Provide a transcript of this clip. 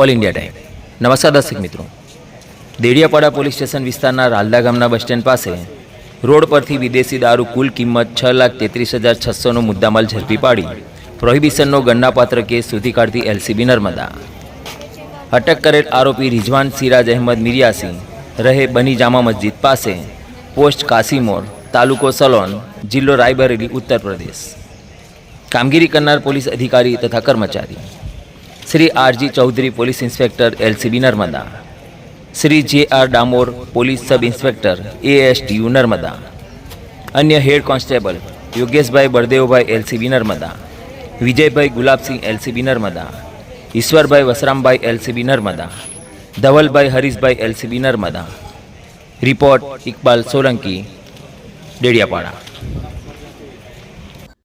All India time. નમસ્કાર દર્શક મિત્રો, દેડિયાપાડા પોલીસ સ્ટેશન વિસ્તારના રાલદા ગામના બસ સ્ટેન્ડ પાસે રોડ પરથી વિદેશી દારૂ કુલ કિંમત 6,33,600નો મુદ્દામાલ ઝડપી પાડી પ્રોહિબિશનનો ગણનાપાત્ર કેસ શોધી કાઢતી એલસીબી નર્મદા. અટક કરેલ આરોપી રિઝવાન સિરાજ અહેમદ મિરિયાસી રહે બની જામા મસ્જિદ પાસે, પોસ્ટ કાસીમોર, તાલુકો સલોન, જિલ્લો રાયબરેલી, ઉત્તર પ્રદેશ. કામગીરી કરનાર પોલીસ અધિકારી તથા કર્મચારી Shri R G Chaudhari police inspector LCB Narmada, Shri J R. Damor police sub inspector ASTU Narmada, અન્ય head constable Yogeshbhai Baldevbhai LCB Narmada, Vijaybhai Gulabsinh LCB Narmada, Ishwarbhai Vasrambhai LCB Narmada, Dhavalbhai Harishbhai LCB Narmada. Report Iqbal Solanki, Dediapada.